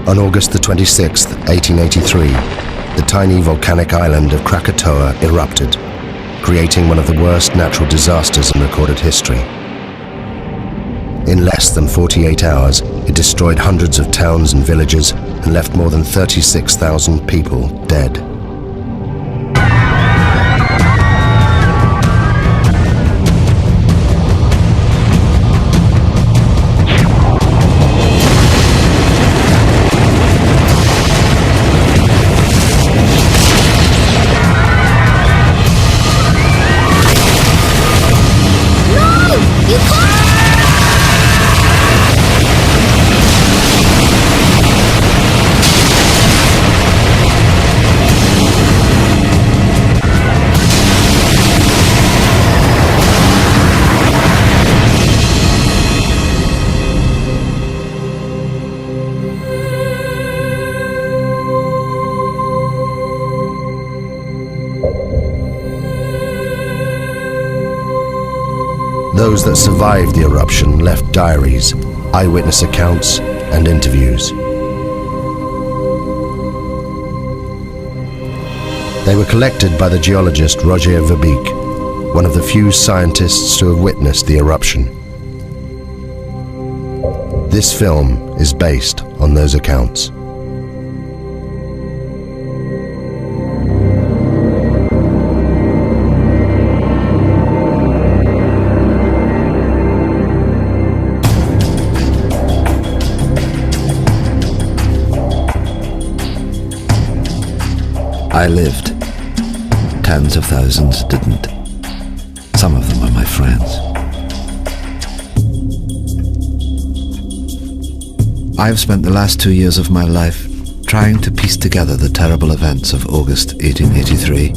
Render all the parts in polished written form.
On August the 26th, 1883, the tiny volcanic island of Krakatoa erupted, creating one of the worst natural disasters in recorded history. In less than 48 hours, it destroyed hundreds of towns and villages and left more than 36,000 people dead. Those that survived the eruption left diaries, eyewitness accounts, and interviews. They were collected by the geologist Rogier Verbeek, one of the few scientists to have witnessed the eruption. This film is based on those accounts. I lived. Tens of thousands didn't. Some of them were my friends. I have spent the last 2 years of my life trying to piece together the terrible events of August 1883.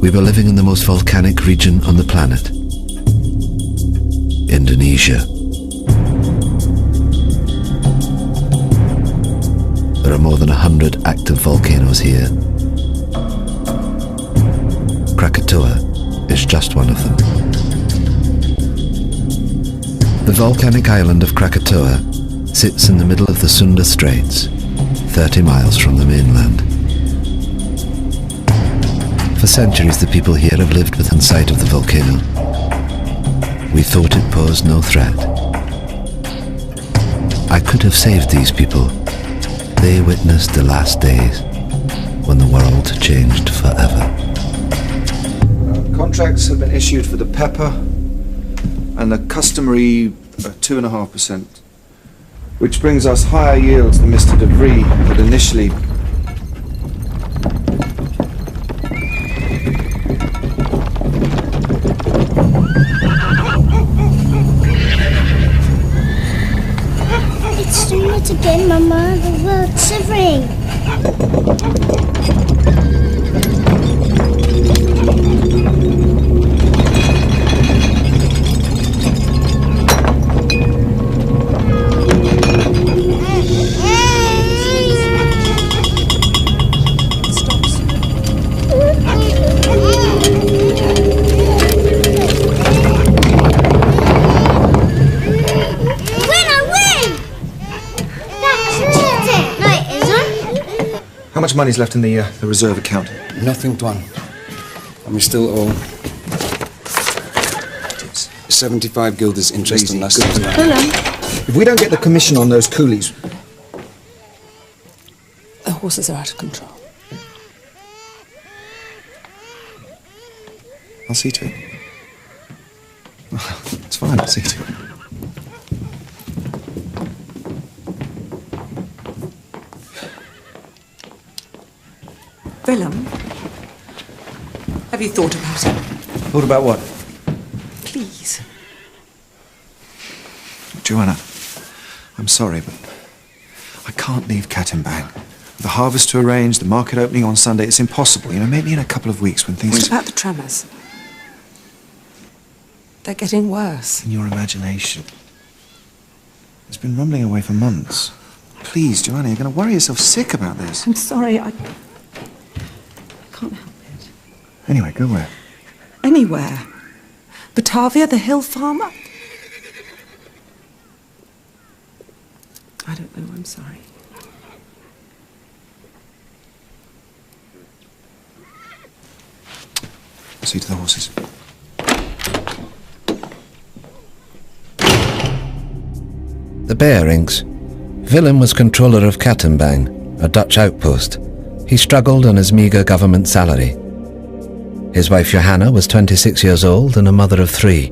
We were living in the most volcanic region on the planet, Indonesia. There are more than 100 active volcanoes here. Krakatoa is just one of them. The volcanic island of Krakatoa sits in the middle of the Sunda Straits, 30 miles from the mainland. For centuries, the people here have lived within sight of the volcano. We thought it posed no threat. I could have saved these people. They witnessed the last days when the world changed forever. Contracts have been issued for the pepper and the customary 2.5%, which brings us higher yields than Mr. De Vries had initially. It's doing it again, Mama. The world's shivering. How much money's left in the reserve account? Nothing, Tuan. And we still owe 75 guilders interest on last year's land. If we don't get the commission on those coolies... The horses are out of control. I'll see to it. It's fine, I'll see to it. Willem, have you thought about it? Thought about what? Please. Joanna, I'm sorry, but I can't leave Katimbang. The harvest to arrange, the market opening on Sunday, it's impossible. You know, maybe in a couple of weeks when things... What about the tremors? They're getting worse. In your imagination. It's been rumbling away for months. Please, Joanna, you're going to worry yourself sick about this. I'm sorry, I can't help it. Anyway, go where? Anywhere. Batavia, the hill farm. I don't know, I'm sorry. See to the horses. The bearings. Willem was controller of Kattenbang, a Dutch outpost. He struggled on his meagre government salary. His wife Johanna was 26 years old and a mother of 3.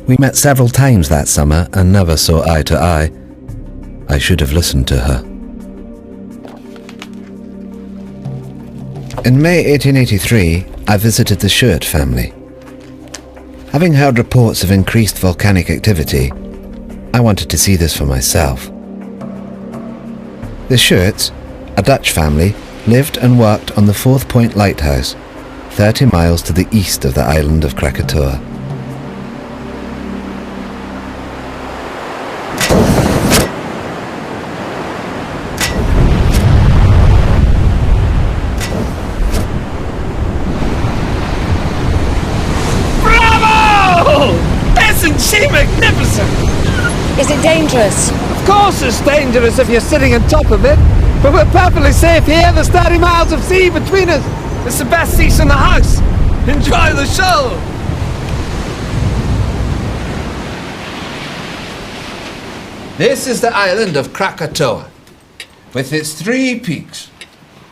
We met several times that summer and never saw eye to eye. I should have listened to her. In May 1883, I visited the Schuurt family. Having heard reports of increased volcanic activity, I wanted to see this for myself. The Schuurts, a Dutch family, lived and worked on the 4th Point Lighthouse, 30 miles to the east of the island of Krakatoa. Magnificent! Is it dangerous? Of course it's dangerous if you're sitting on top of it, but we're perfectly safe here. There's 30 miles of sea between us. It's the best seats in the house. Enjoy the show! This is the island of Krakatoa, with its 3 peaks.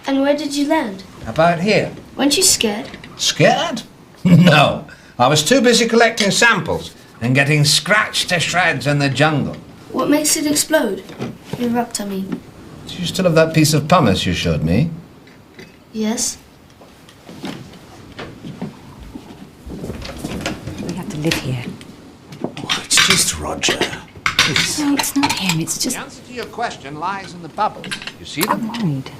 And where did you land? About here. Weren't you scared? Scared? No. I was too busy collecting samples and getting scratched to shreds in the jungle. What makes it explode? Erupt, I mean. Do you still have that piece of pumice you showed me? Yes. We have to live here. Oh, it's just Roger. No, it's not him, it's just... The answer to your question lies in the bubbles. You see I'm them? worried.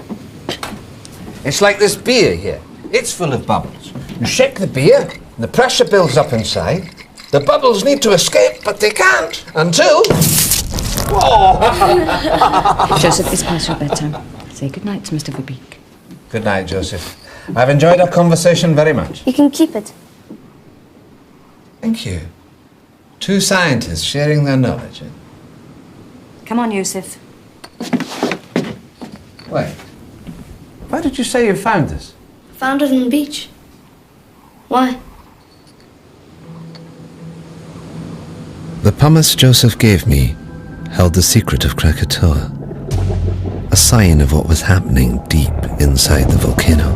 It's like this beer here. It's full of bubbles. You shake the beer, and the pressure builds up inside. The bubbles need to escape, but they can't until... Whoa! Joseph, it's past your bedtime. Say goodnight to Mr. Verbeek. Good night, Joseph. I've enjoyed our conversation very much. You can keep it. Thank you. 2 scientists sharing their knowledge. Come on, Joseph. Wait. Why did you say you found this? Found it on the beach. Why? The pumice Joseph gave me held the secret of Krakatoa, a sign of what was happening deep inside the volcano.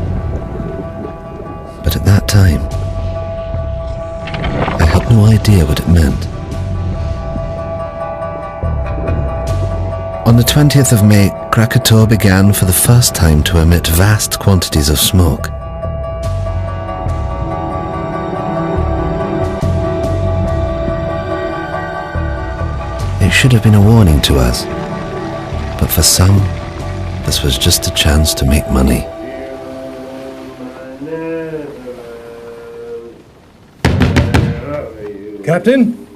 But at that time, I had no idea what it meant. On the 20th of May, Krakatoa began for the first time to emit vast quantities of smoke. It should have been a warning to us, but for some, this was just a chance to make money. Captain?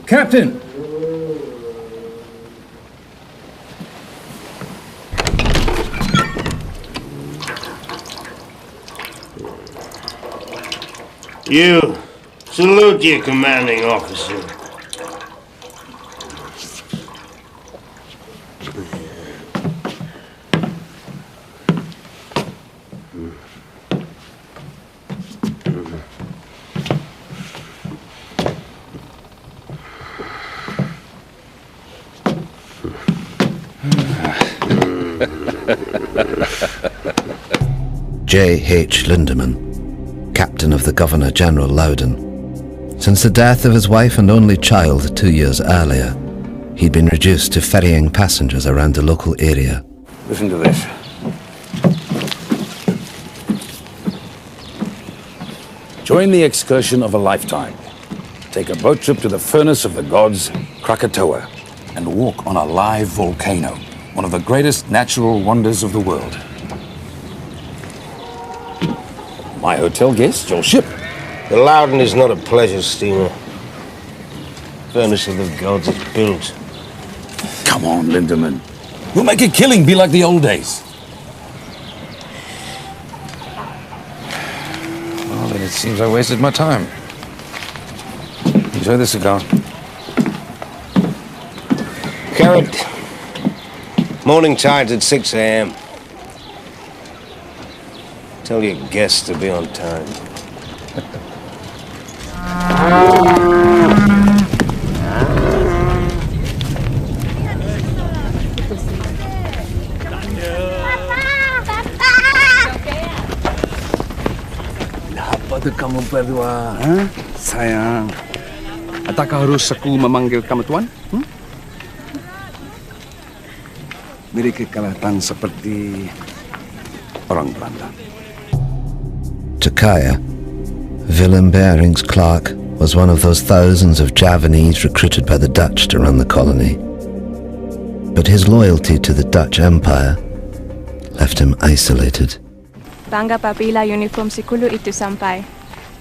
Captain! You salute your commanding officer. J.H. Lindemann, captain of the Governor-General Loudon. Since the death of his wife and only child 2 years earlier, he'd been reduced to ferrying passengers around the local area. Listen to this. Join the excursion of a lifetime. Take a boat trip to the furnace of the gods, Krakatoa, and walk on a live volcano, one of the greatest natural wonders of the world. My hotel guest, your ship. The Loudon is not a pleasure steamer. Furnace of the gods is built. Come on, Lindemann. We'll make a killing be like the old days. Well, then it seems I wasted my time. Enjoy the cigar. Carrot. Morning tide's at 6 a.m. Tell your guests to be on time. Apa kamu berdua? Sayang, adakah harus aku memanggil kamu tuan? Mereka kelihatan seperti orang Belanda. To Kaya, Willem Bering's clerk was one of those thousands of Javanese recruited by the Dutch to run the colony. But his loyalty to the Dutch Empire left him isolated. Bangga apabila uniform sikulu itu sampai.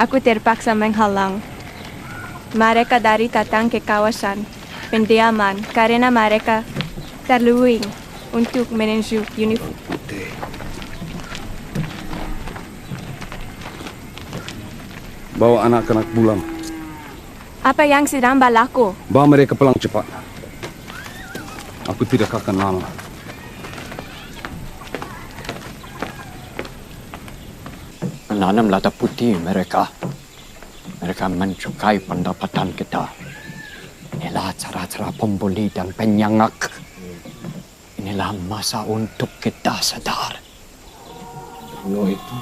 Aku terpaksa menghalang. Mereka dari datang ke kawasan pendiaman karena mereka terluing untuk menuju uniform. Bawa anak-anak pulang. Apa yang sedang berlaku? Bawa mereka pulang cepat. Aku tidak akan lama. Menanam lada putih mereka. Mereka mencukai pendapatan kita. Inilah cara-cara pembuli dan penyangak. Inilah masa untuk kita sadar. Lo itu.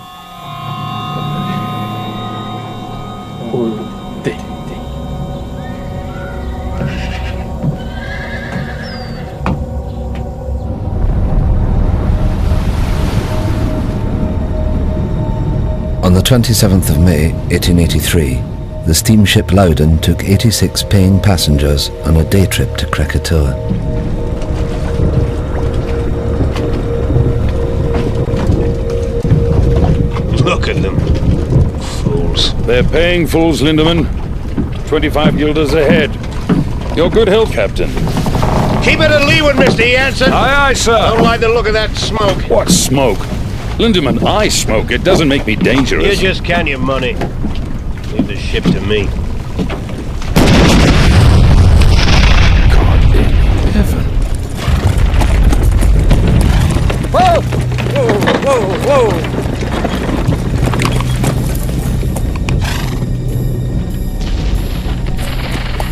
On the 27th of May, 1883, the steamship Loudon took 86 paying passengers on a day trip to Krakatoa. Look at them. Fools. They're paying fools, Lindemann. 25 guilders ahead. Your good health, Captain. Keep it at leeward, Mr. Jansen. Aye, aye, sir. Don't like the look of that smoke. What smoke? Lindemann, I smoke. It doesn't make me dangerous. You just count your money. Leave the ship to me. God in heaven. Whoa! Whoa, whoa, whoa!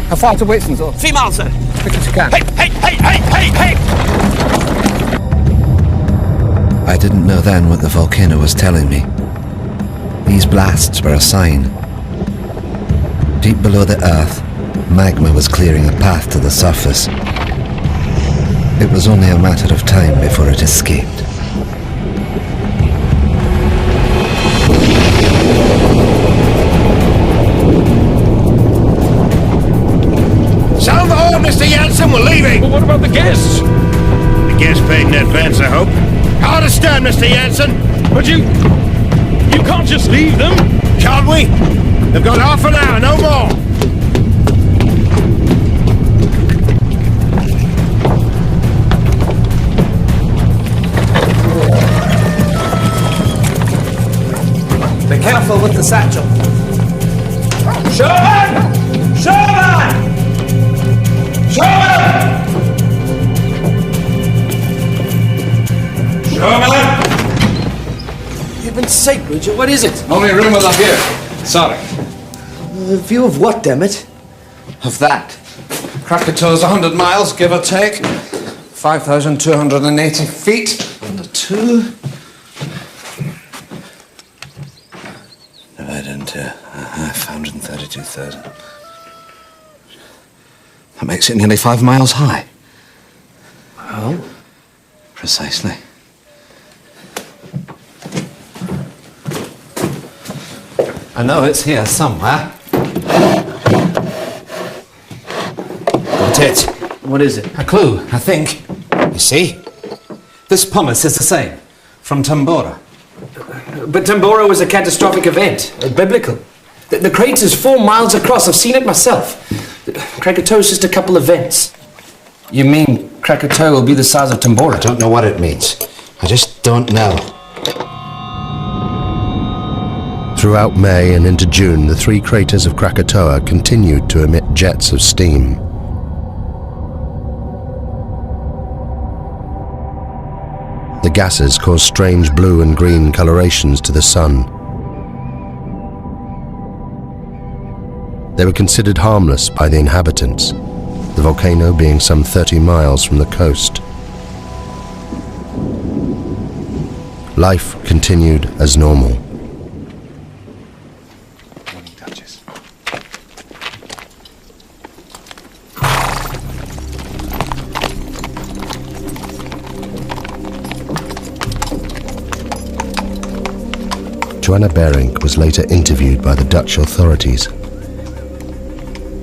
How far to Whitson, sir? 3 miles, sir. Quick as you can. Hey! I didn't know then what the volcano was telling me. These blasts were a sign. Deep below the earth, magma was clearing a path to the surface. It was only a matter of time before it escaped. Sound the horn, Mr. Jansen. We're leaving. But what about the guests? The guests paid in advance, I hope. Hard to stand, Mr. Jansen. But you can't just leave them. Can't we? They've got half an hour, no more. Be careful with the satchel. Sherman! Heaven's sake, Roger, what is it? Only room up here. Sorry. View of what, damn it? Of that. Krakatoa's 100 miles, give or take. 5,280 feet. Under 2. Divided into 532,000. That makes it nearly 5 miles high. Well? Precisely. I know it's here somewhere. Got it. What is it? A clue, I think. You see? This pumice is the same. From Tambora. But Tambora was a catastrophic event, biblical. The crater's 4 miles across. I've seen it myself. Krakatoa's just a couple of vents. You mean Krakatoa will be the size of Tambora? I don't know what it means. I just don't know. Throughout May and into June, the three craters of Krakatoa continued to emit jets of steam. The gases caused strange blue and green colorations to the sun. They were considered harmless by the inhabitants, the volcano being some 30 miles from the coast. Life continued as normal. Joanna Berink was later interviewed by the Dutch authorities.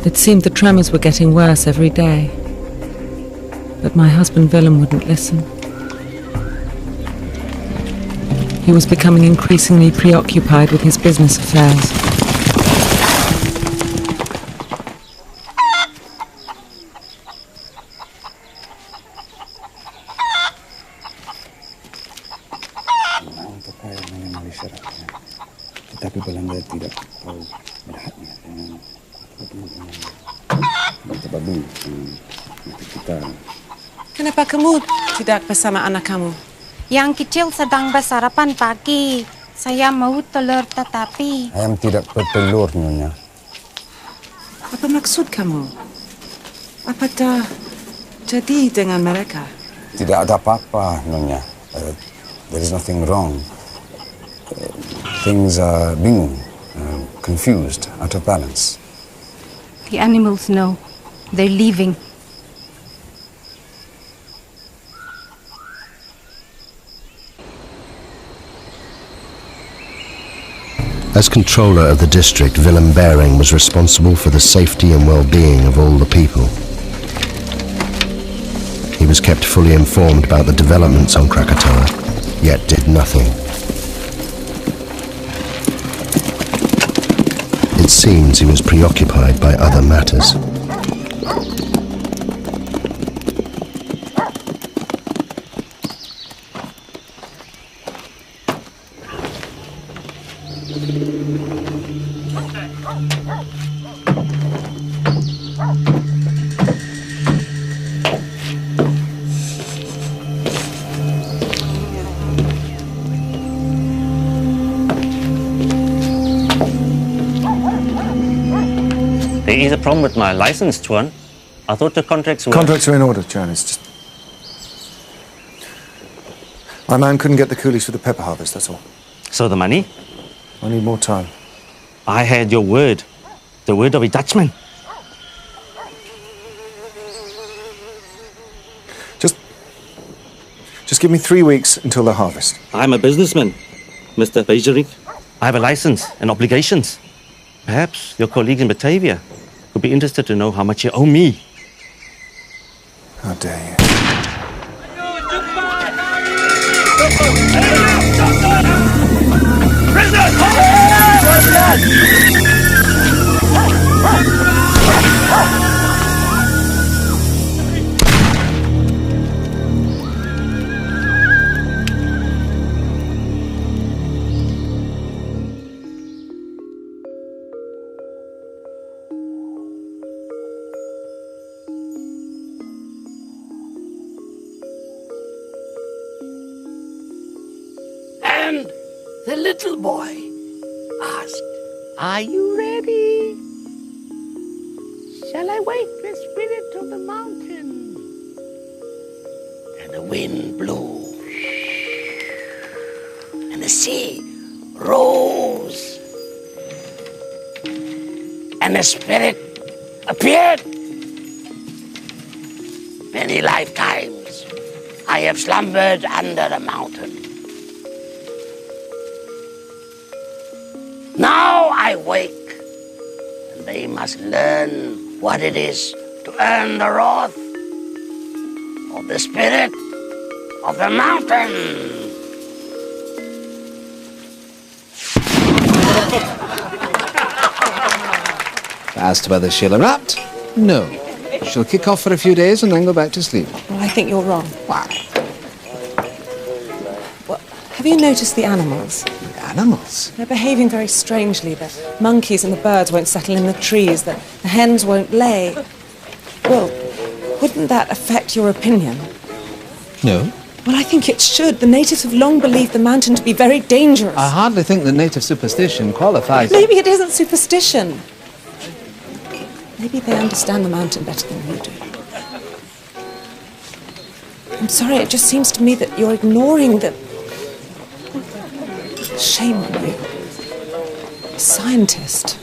It seemed the tremors were getting worse every day. But my husband Willem wouldn't listen. He was becoming increasingly preoccupied with his business affairs. Tetapi Belanda tidak tahu melihatnya dengan teman-teman kita. Kenapa kamu tidak bersama anak kamu? Yang kecil sedang bersarapan pagi. Saya mau telur tetapi... Ayam tidak bertelur, Nyonya. Apa maksud kamu? Apa dah jadi dengan mereka? Tidak ada apa-apa, Nyonya. There is nothing wrong. Things are bingung, confused, out of balance. The animals know. They're leaving. As controller of the district, Willem Bering was responsible for the safety and well-being of all the people. He was kept fully informed about the developments on Krakatoa, yet did nothing. It seems he was preoccupied by other matters. There is a problem with my license, Tuan. I thought the contracts were... Contracts are in order, Jan. It's just... My man couldn't get the coolies for the pepper harvest, that's all. So the money? I need more time. I had your word. The word of a Dutchman. Just give me 3 weeks until the harvest. I'm a businessman, Mr. Verbeek. I have a license and obligations. Perhaps your colleagues in Batavia would be interested to know how much you owe me. How dare you? And the little boy asked, "Are you ready? Shall I wake the spirit of the mountain?" And the wind blew, and the sea rose, and the spirit appeared. Many lifetimes I have slumbered under the mountain. Now I wake, and they must learn what it is to earn the wrath of the spirit of the mountain. As to whether she'll erupt, no. She'll kick off for a few days and then go back to sleep. Well, I think you're wrong. Why? Well, have you noticed the animals? animals? They're behaving very strangely. The monkeys and the birds won't settle in the trees. The hens won't lay. Well, wouldn't that affect your opinion? No. Well, I think it should. The natives have long believed the mountain to be very dangerous. I hardly think that native superstition qualifies. Maybe it isn't superstition. Maybe they understand the mountain better than you do. I'm sorry, it just seems to me that you're ignoring the... Shame on you. A scientist.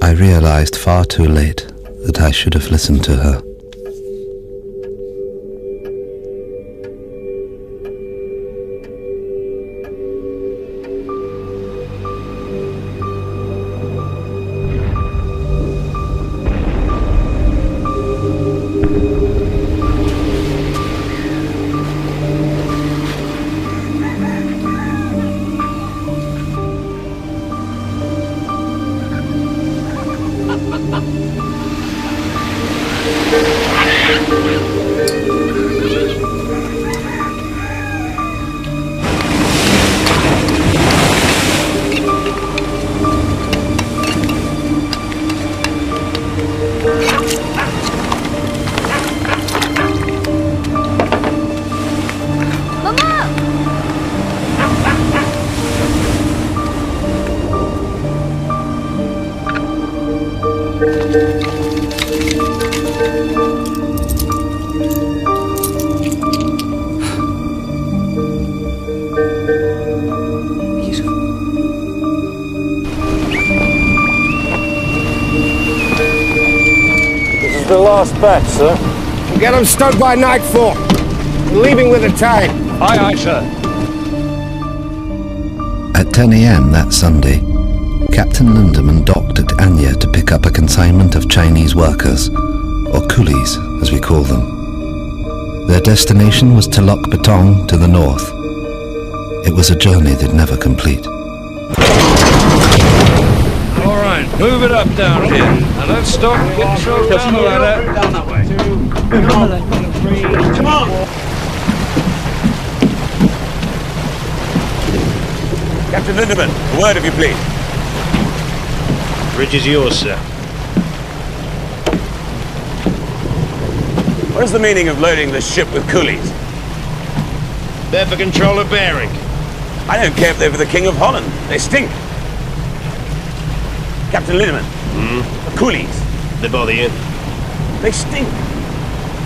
I realized far too late that I should have listened to her. The last batch, sir. Get them stowed by nightfall. We're leaving with the tide. Aye, aye, sir. At 10 a.m. that Sunday, Captain Lindemann docked at Anya to pick up a consignment of Chinese workers, or coolies as we call them. Their destination was Telok Betong to the north. It was a journey they'd never complete. All right, move it up down here. Now don't stop. Get yourself down the ladder. Down that way. 2, come on. 3, come on. Captain Lindemann, a word if you please. Bridge is yours, sir. What is the meaning of loading this ship with coolies? They're for control of bearing. I don't care if they're for the King of Holland. They stink. Captain Lindemann, the coolies. They bother you? They stink.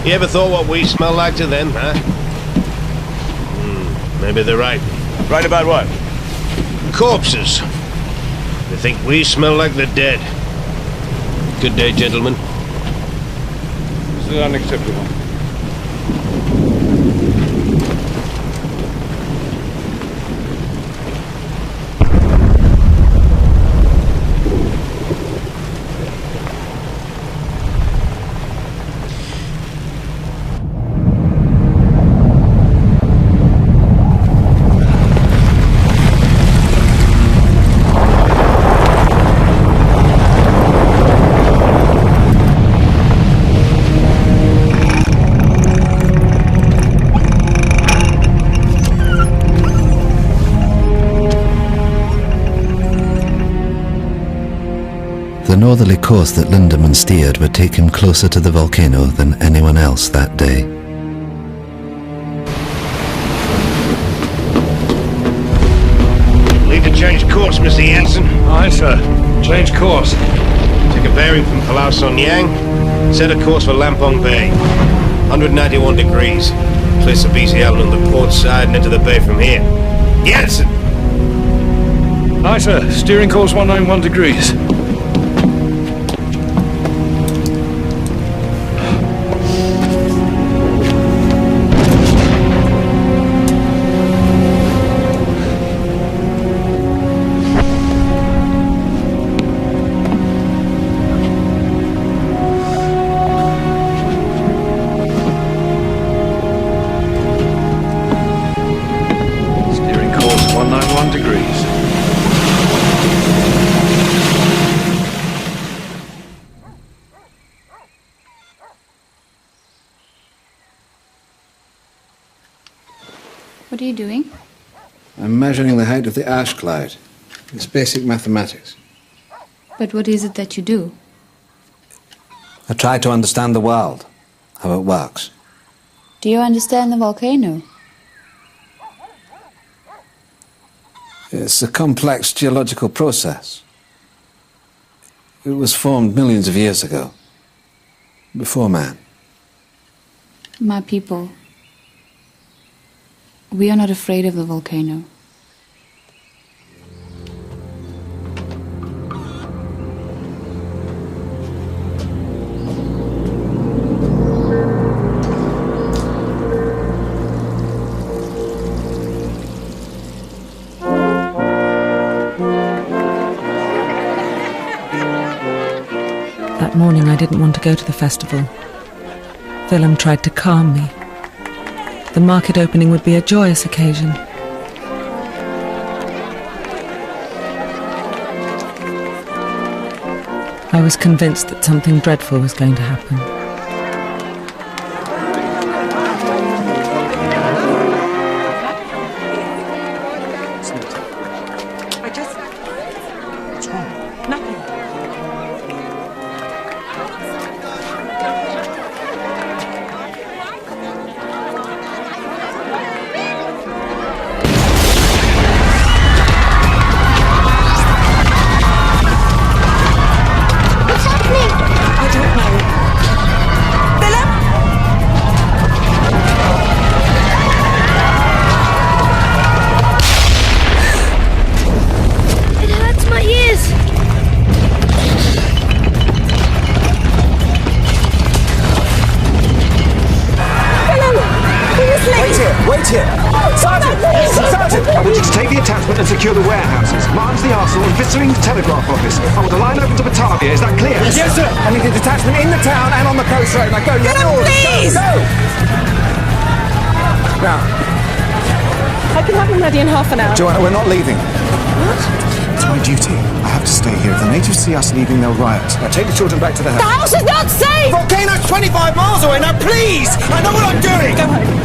You ever thought what we smell like to them, huh? Maybe they're right. Right about what? Corpses. They think we smell like the dead. Good day, gentlemen. This is unacceptable. The northerly course that Lindemann steered would take him closer to the volcano than anyone else that day. Need to change course, Mr. Jensen. Aye, sir. Change course. Take a bearing from Palau Son Yang. Set a course for Lampong Bay. 191 degrees. Place the BC Island on the port side and into the bay from here. Jensen! Aye, sir. Steering course 191 degrees. What are you doing? I'm measuring the height of the ash cloud. It's basic mathematics. But what is it that you do? I try to understand the world, how it works. Do you understand the volcano? It's a complex geological process. It was formed millions of years ago, before man. My people, we are not afraid of the volcano. That morning I didn't want to go to the festival. Willem tried to calm me. The market opening would be a joyous occasion. I was convinced that something dreadful was going to happen. Joanna, we're not leaving. What? It's my duty. I have to stay here. If the natives see us leaving, they'll riot. Now take the children back to the house. The house is not safe! The volcano's 25 miles away. Now please! I know what I'm doing! Go home.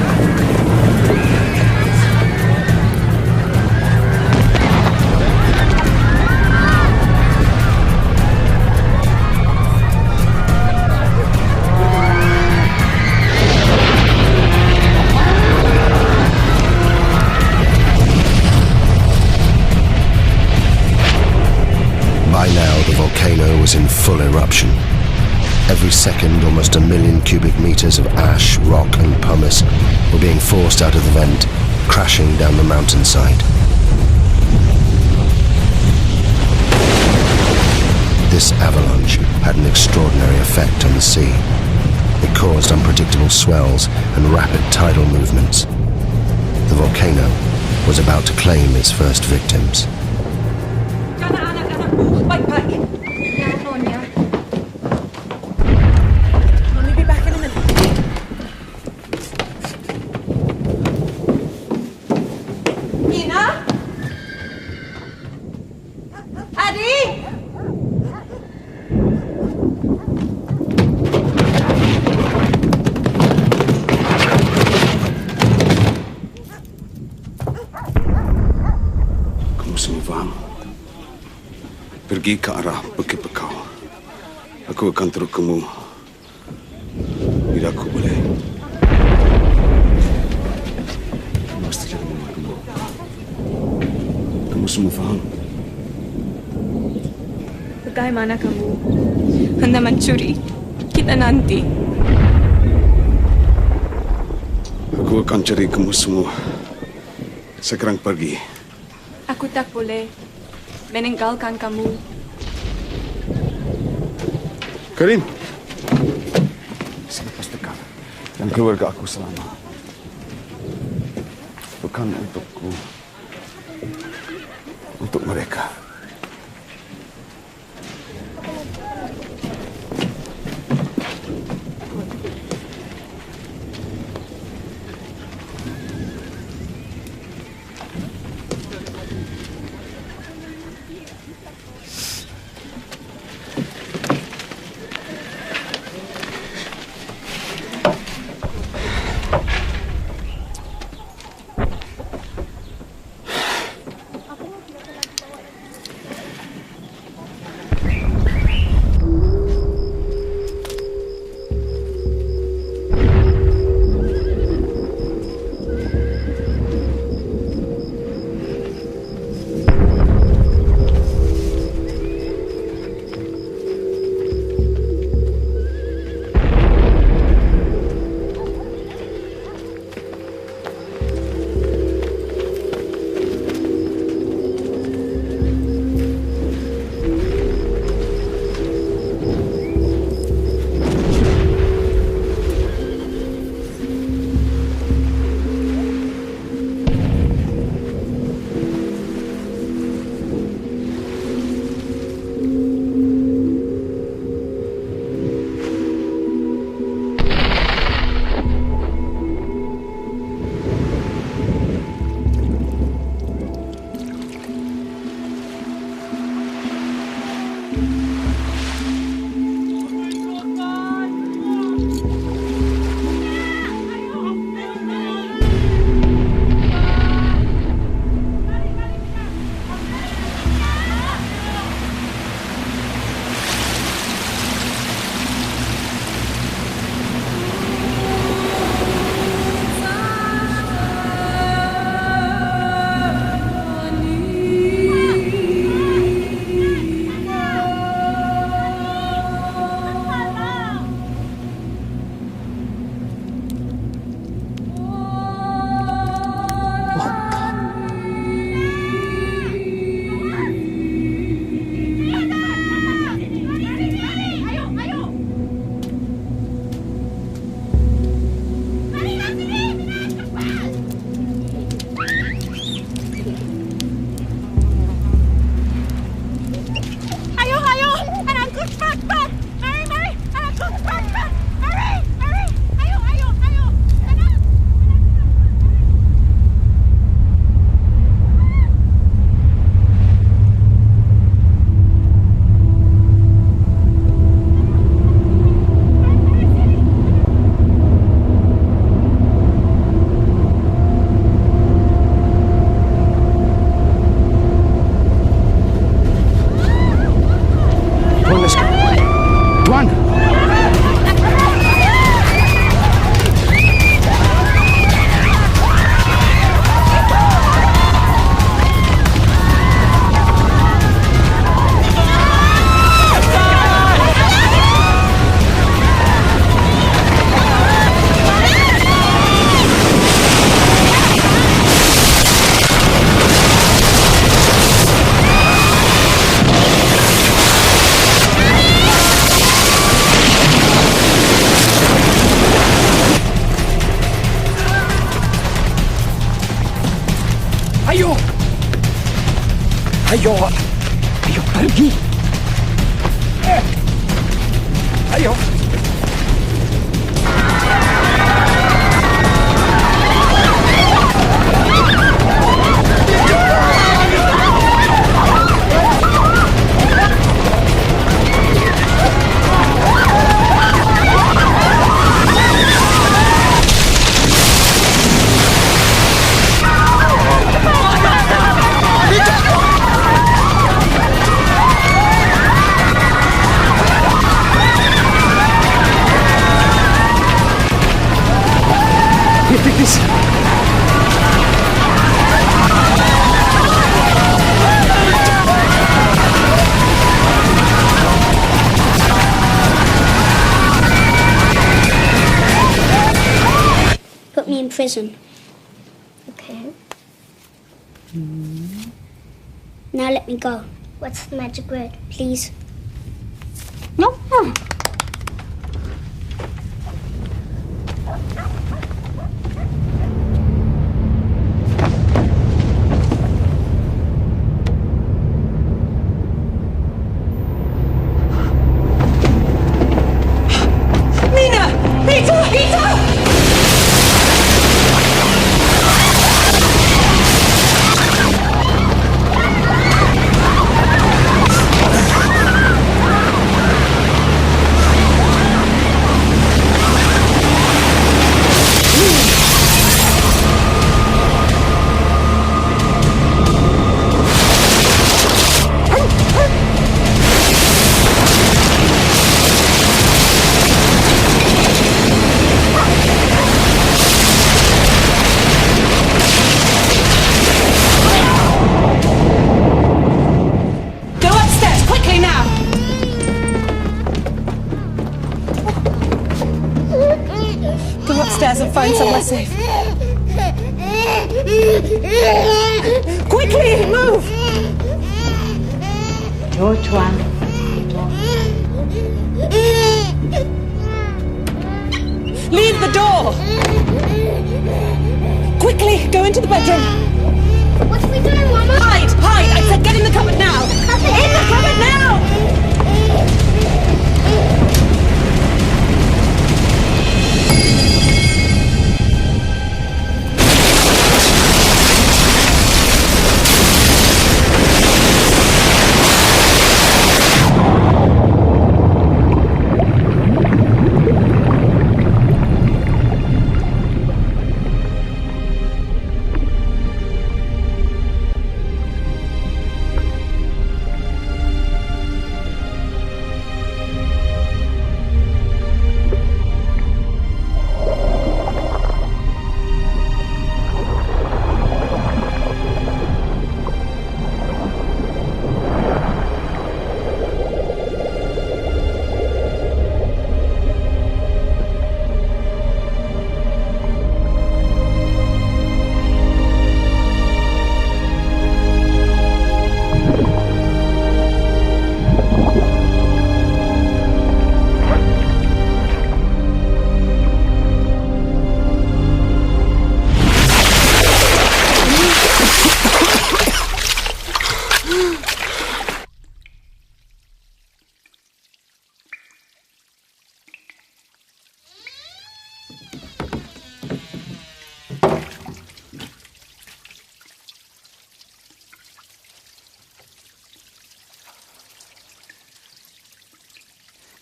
By now, the volcano was in full eruption. Every second, almost 1 million cubic meters of ash, rock and pumice were being forced out of the vent, crashing down the mountainside. This avalanche had an extraordinary effect on the sea. It caused unpredictable swells and rapid tidal movements. The volcano was about to claim its first victims. Baik. Mommy be back in a minute. Ina? Adi? Kamu semua faham? Pergi ke arah Bukit Bekau. Aku akan terus kamu bila aku boleh. Mesti jadi mama kamu. Kamu semua faham? Bagaimana kamu hendak mencuri kita nanti? Aku akan cari kamu semua. Sekarang pergi. Aku tak boleh meninggalkan kamu. Karim. Selepas dekat dan keluarga aku selamat. Bukan untukku, untuk mereka. Ayo pergi. Ayo. Please. Put me in prison. Okay. Now let me go. What's the magic word, please? No. And find somewhere safe. Quickly, move! Leave the door! Quickly, go into the bedroom. What are we doing, Mama? Hide! I said get in the cupboard now! In the cupboard now!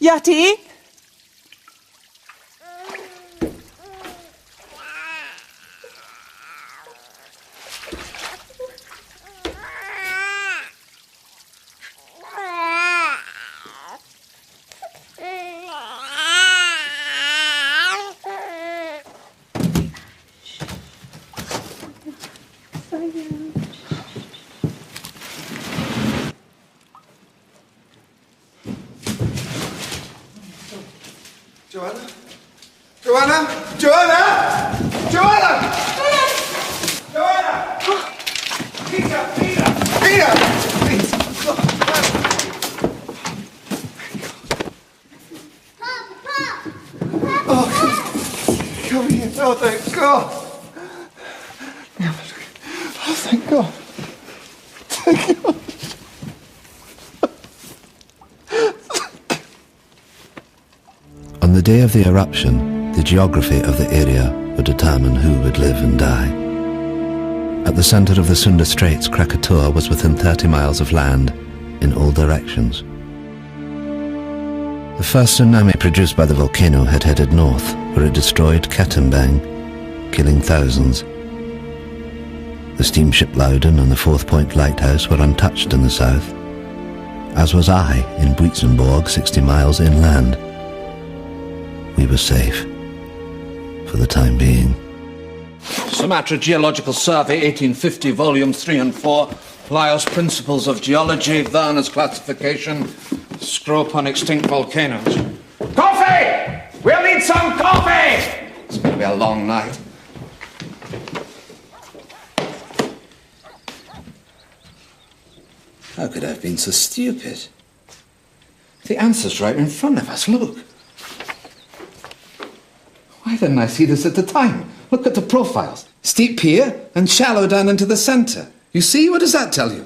Yati? Oh, thank God. Oh, thank God. Thank God. day of the eruption, the geography of the area would determine who would live and die. At the centre of the Sunda Straits, Krakatoa was within 30 miles of land in all directions. The first tsunami produced by the volcano had headed north, where it destroyed Katembang, killing thousands. The steamship Loudon and the Fourth Point Lighthouse were untouched in the south, as was I in Buitzenborg, 60 miles inland. We were safe, for the time being. Sumatra Geological Survey, 1850, volumes 3 and 4. Lyell's Principles of Geology, Werner's Classification, Scrope on Extinct Volcanoes. Coffee! We'll need some coffee! It's going to be a long night. How could I have been so stupid? The answer's right in front of us, look. Why didn't I see this at the time? Look at the profiles. Steep here and shallow down into the centre. You see? What does that tell you?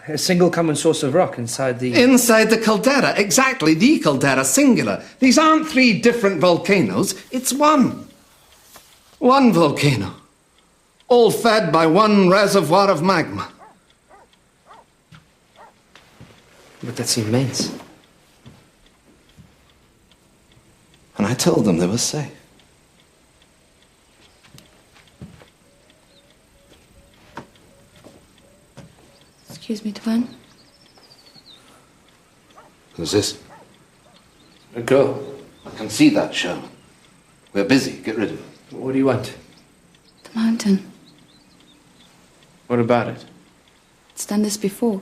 A single common source of rock inside the... Inside the caldera, exactly, the caldera, singular. These aren't 3 different volcanoes, it's one. One volcano. All fed by one reservoir of magma. But that's immense. And I told them they were safe. Excuse me, Tuan. Who's this? A girl. I can see that, Sherman. We're busy. Get rid of it. What do you want? The mountain. What about it? It's done this before.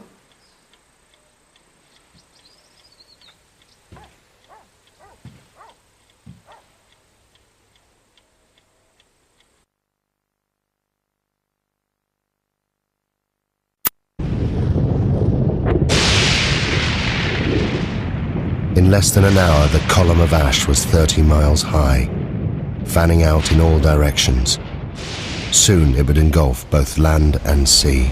In less than an hour, the column of ash was 30 miles high, fanning out in all directions. Soon it would engulf both land and sea.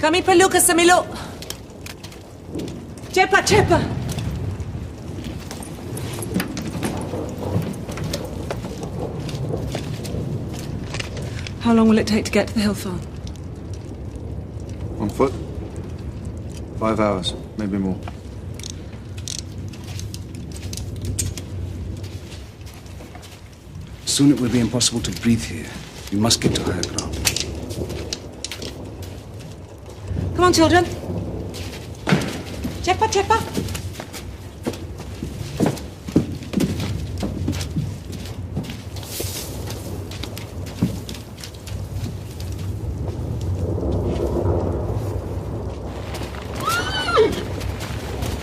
Kami perlu ke Semiluk. Cepat, cepat. How long will it take to get to the hill farm? On foot? 5 hours, maybe more. Soon it will be impossible to breathe here. We must get to higher ground. Come on, children. Cepat, cepat.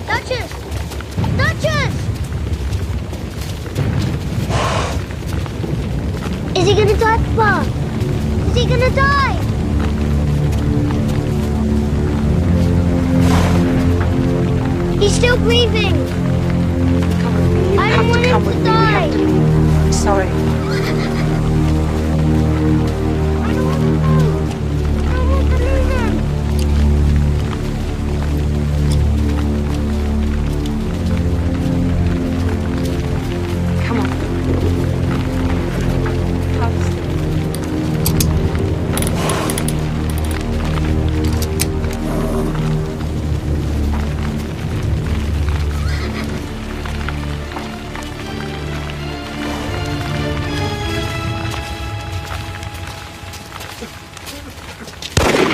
Duchess! Duchess! Is he gonna die, Papa? Is he gonna die? He's still breathing. Come with me. You I have don't to want come him with to me. die. I'm sorry. Come on.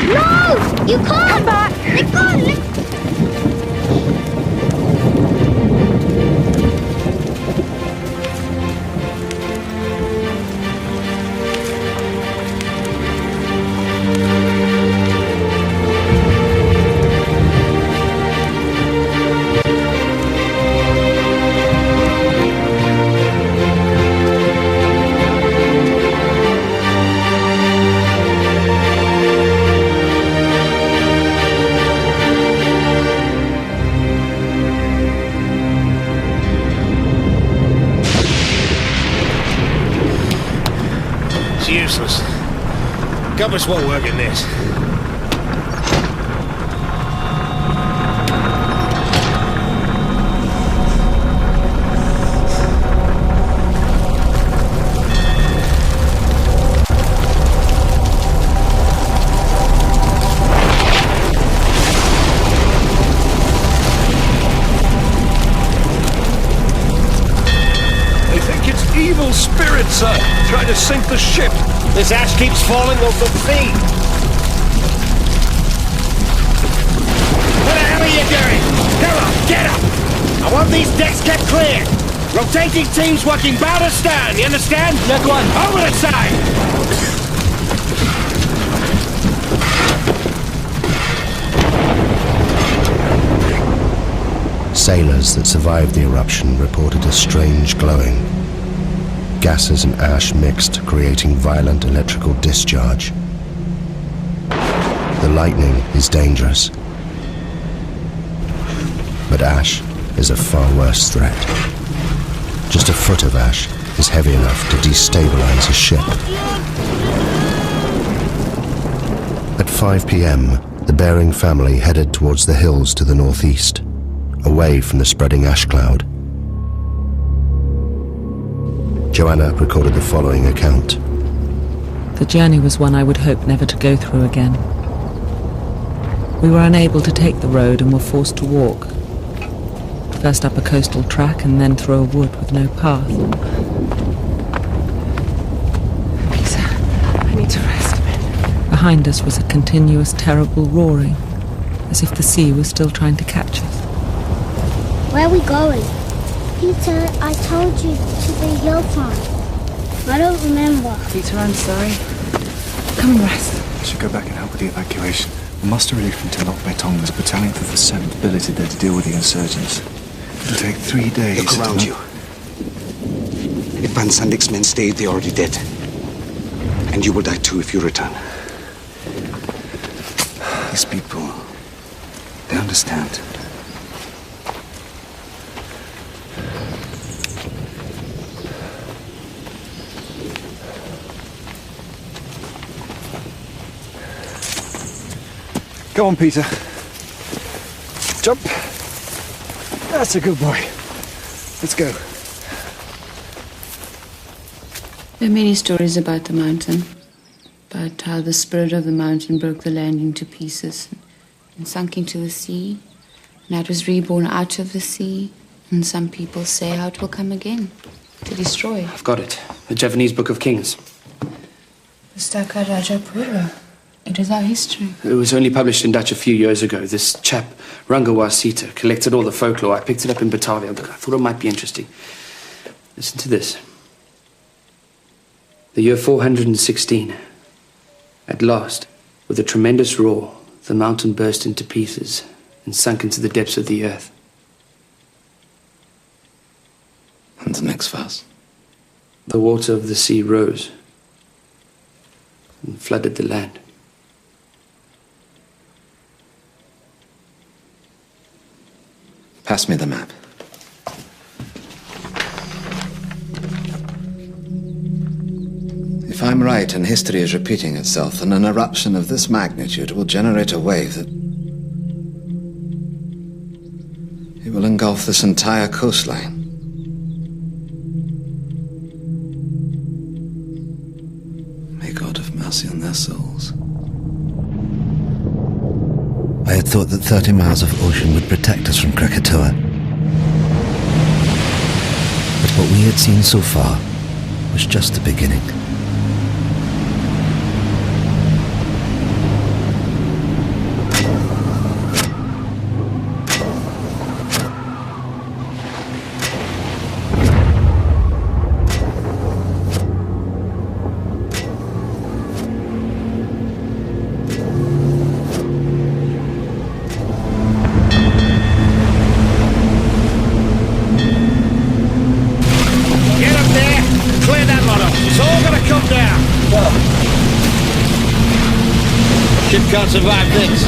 No! You can't! Come back! Let go! useless. Compass won't work in this. Evil spirits, sir, trying to sink the ship. This ash keeps falling off the sea. What the hell are you doing? Come on, get up! I want these decks kept clear. Rotating teams working bow to stern, you understand? Left one. Over the side! Sailors that survived the eruption reported a strange glowing. Gases and ash mixed, creating violent electrical discharge. The lightning is dangerous, but ash is a far worse threat. Just a foot of ash is heavy enough to destabilize a ship. At 5 p.m., the Bering family headed towards the hills to the northeast, away from the spreading ash cloud. Joanna recorded the following account. The journey was one I would hope never to go through again. We were unable to take the road and were forced to walk. First up a coastal track and then through a wood with no path. Lisa, I need to rest a bit. Behind us was a continuous, terrible roaring, as if the sea was still trying to catch us. Where are we going? Peter, I told you to the hill farm. I don't remember. Peter, I'm sorry. Come and rest. I should go back and help with the evacuation. The muster relief from Telok Betong was a battalion for the 7th billeted there to deal with the insurgents. It'll take 3 days. Look around you. If Van Sandik's men stayed, they're already dead. And you will die too if you return. These people, they understand. Go on, Peter. Jump. That's a good boy. Let's go. There are many stories about the mountain, about how the spirit of the mountain broke the land into pieces and sunk into the sea, and how it was reborn out of the sea, and some people say how it will come again, to destroy. I've got it. The Javanese Book of Kings. The Staka Rajapura. It is our history. It was only published in Dutch a few years ago. This chap, Rangawa Sita, collected all the folklore. I picked it up in Batavia. I thought it might be interesting. Listen to this. The year 416. At last, with a tremendous roar, the mountain burst into pieces and sunk into the depths of the earth. And the next verse. The water of the sea rose and flooded the land. Pass me the map. If I'm right and history is repeating itself, then an eruption of this magnitude will generate a wave that... it will engulf this entire coastline. May God have mercy on their souls. I had thought that 30 miles of ocean would protect us from Krakatoa. But what we had seen so far was just the beginning. Can't survive this.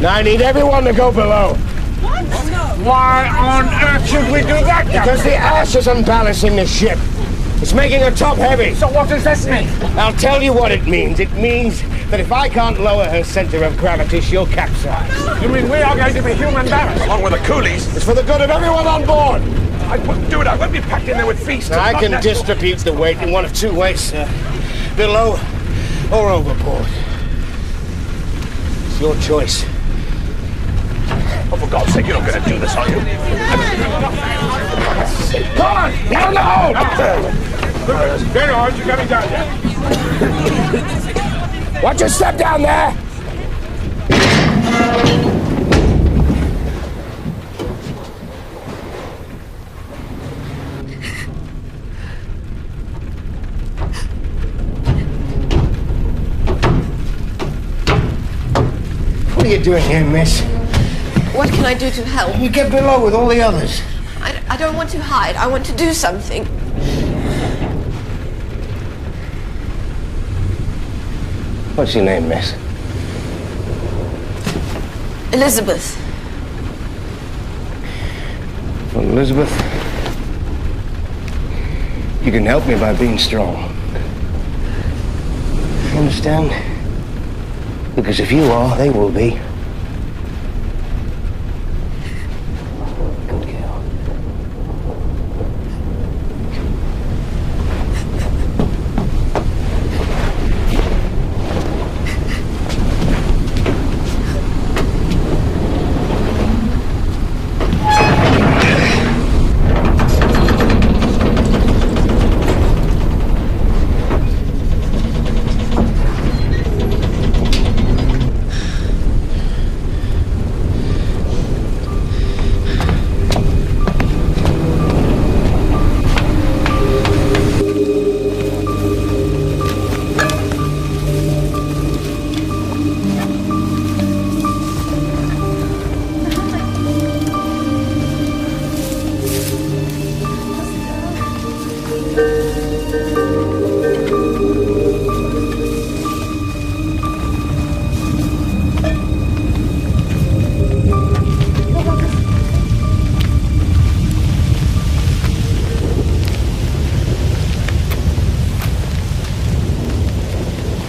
I need everyone to go below. What? No. Why on earth should we do that? Because the ash is unbalancing the ship. It's making her top heavy. So what does this mean? I'll tell you what it means. It means that if I can't lower her center of gravity, she'll capsize. You mean we are going to be human barrels? Along with the coolies. It's for the good of everyone on board. I wouldn't do it. I won't be packed in there with feasts. Now, I can distribute the weight in one of two ways, sir. Below or overboard. It's your choice. Oh, for God's sake, you're not going to do this, are you? Come on! Down the hole! Very hard. You got me down there. Watch your step down there! What are you doing here, miss? What can I do to help? You get below with all the others. I don't want to hide. I want to do something. What's your name, miss? Elizabeth. Well, Elizabeth, you can help me by being strong. You understand? Because if you are, they will be.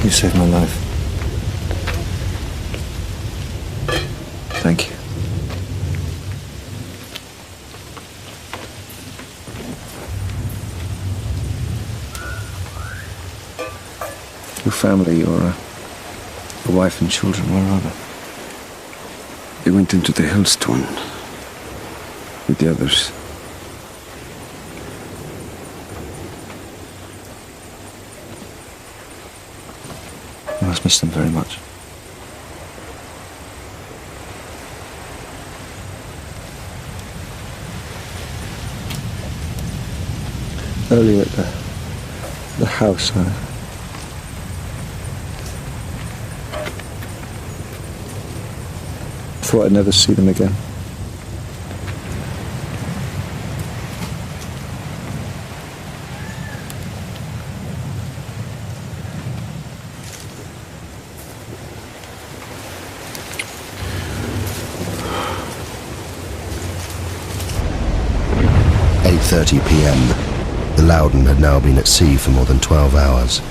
You saved my life. Thank you. Your family, your wife and children, where are they? They went into the hailstone with the others. You must miss them very much. Earlier at the house, I thought I'd never see them again. At 8:30 p.m. The Loudon had now been at sea for more than 12 hours.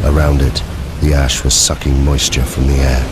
Around it, the ash was sucking moisture from the air.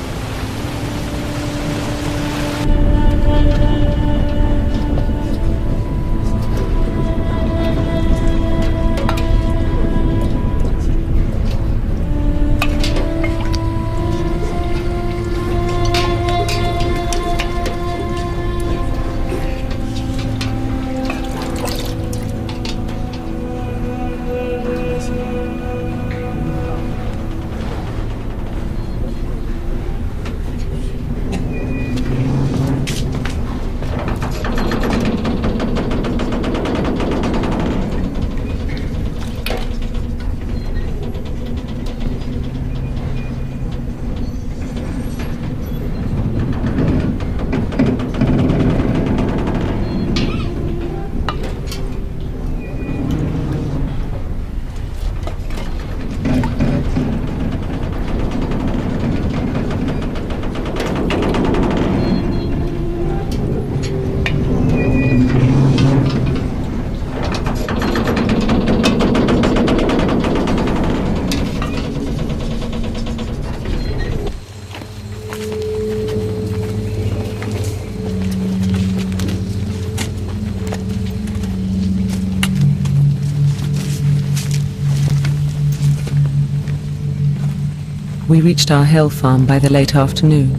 We reached our hill farm by the late afternoon,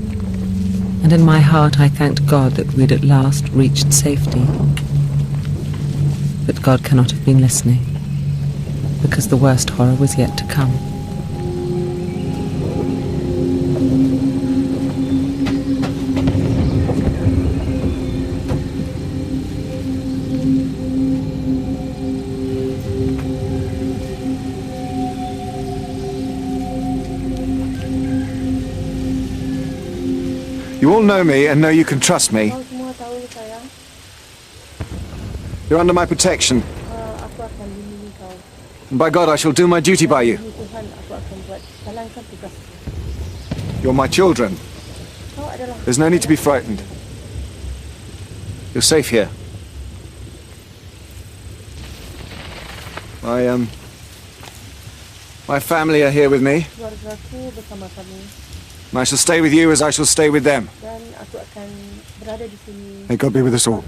and in my heart I thanked God that we'd at last reached safety. But God cannot have been listening, because the worst horror was yet to come. You all know me and know you can trust me. You're under my protection. And by God, I shall do my duty by you. You're my children. There's no need to be frightened. You're safe here. My family are here with me. And I shall stay with you as I shall stay with them. May God be with us all.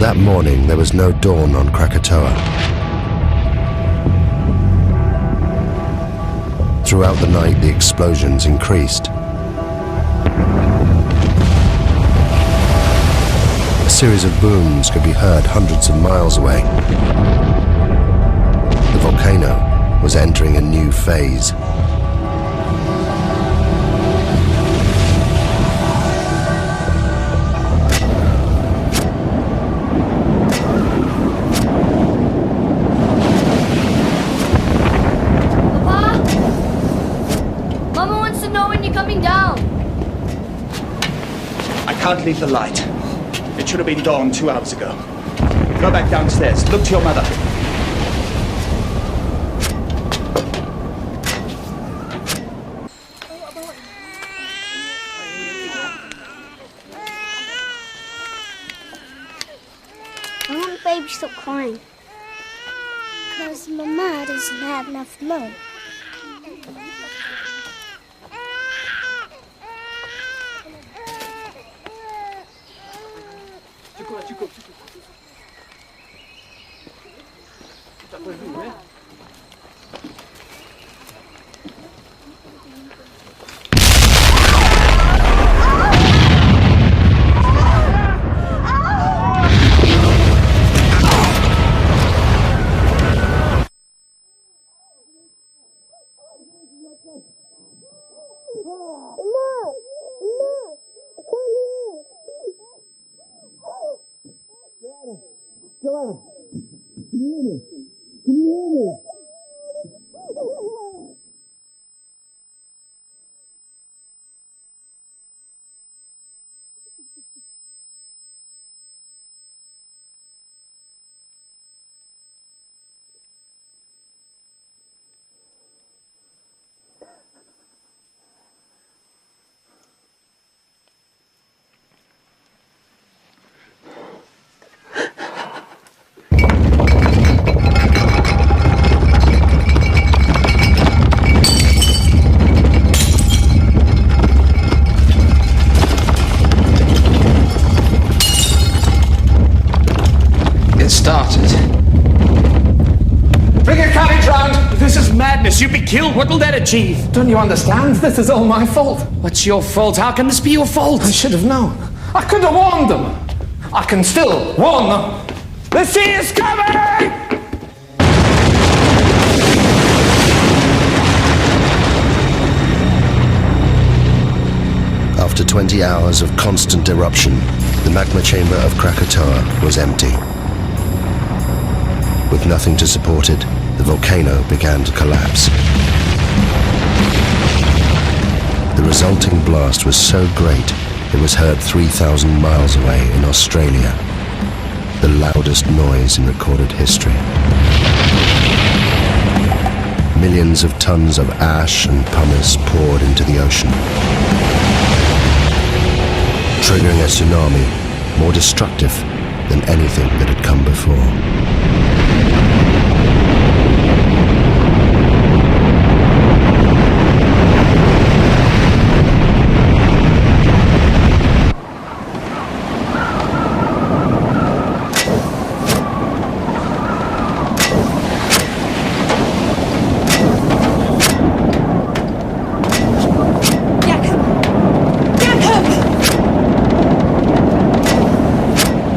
That morning, there was no dawn on Krakatoa. Throughout the night, the explosions increased. A series of booms could be heard hundreds of miles away. The volcano was entering a new phase. Can't leave the light. It should have been dawn 2 hours ago. Go back downstairs. Look to your mother. I want baby to stop crying. Because Mama doesn't have enough milk. You'd be killed. What will that achieve? Don't you understand? This is all my fault. What's your fault? How can this be your fault? I should have known. I could have warned them. I can still warn them. The sea is coming! After 20 hours of constant eruption, the magma chamber of Krakatoa was empty. With nothing to support it, the volcano began to collapse. The resulting blast was so great, it was heard 3,000 miles away in Australia, the loudest noise in recorded history. Millions of tons of ash and pumice poured into the ocean, triggering a tsunami more destructive than anything that had come before.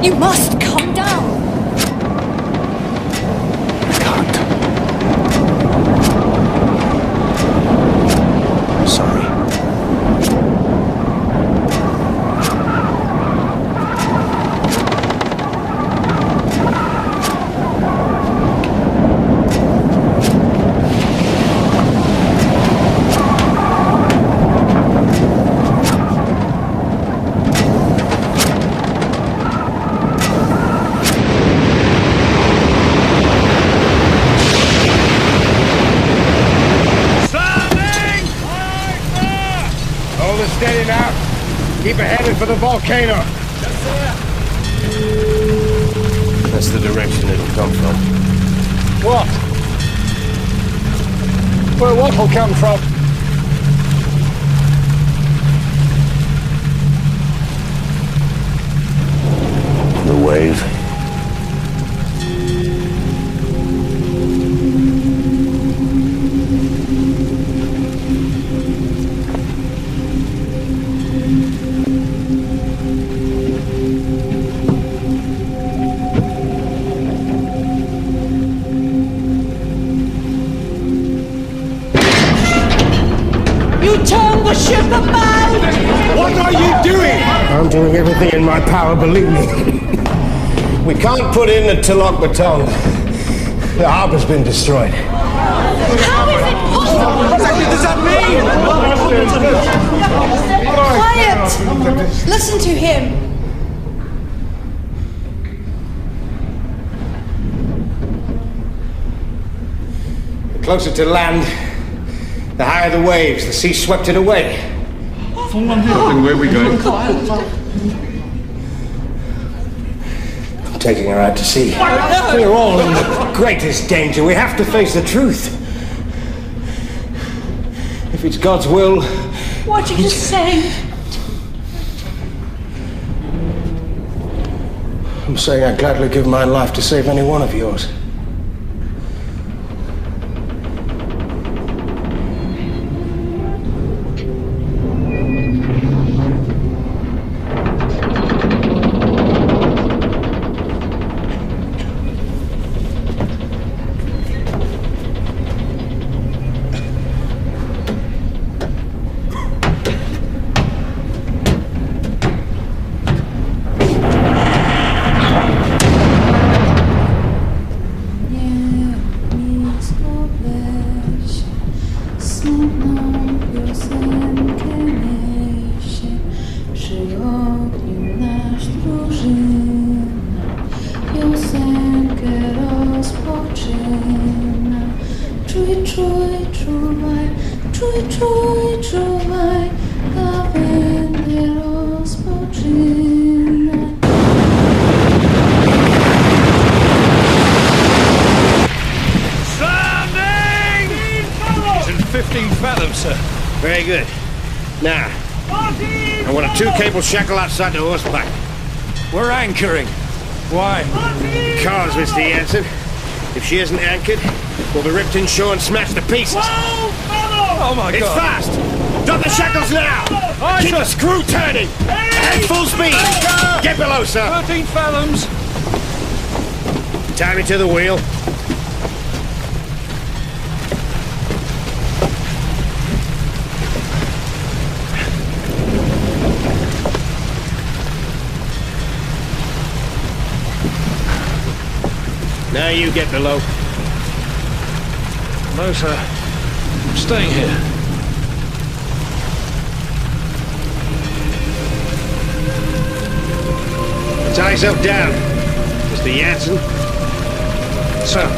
You must calm down. I can't. I'm sorry. Steady now. Keep it headed for the volcano. That's the direction it'll come from. What? Where what will come from? The wave. Turn the ship about! What are you doing? I'm doing everything in my power, believe me. We can't put in the Tilok baton. The harbor's been destroyed. How is it possible? What exactly does that mean? Quiet! Listen to him. The closer to land, the higher the waves. The sea swept it away. Captain, where are we going? I'm taking her out to sea. We're all in the greatest danger. We have to face the truth. If it's God's will... What are you saying? I'm saying I'd gladly give my life to save any one of yours. Very good. Now, I want a two-cable shackle outside the horseback. We're anchoring. Why? Because, Mr. Jansen, if she isn't anchored, we'll be ripped inshore and smashed to pieces. Oh my God! It's fast! Drop the shackles now! Keep the screw turning! Head full speed! Get below, sir! 13 fathoms! Tie me to the wheel. Now you get below. No, sir. I'm staying here. Tie yourself down, Mr. Jansen. Sir.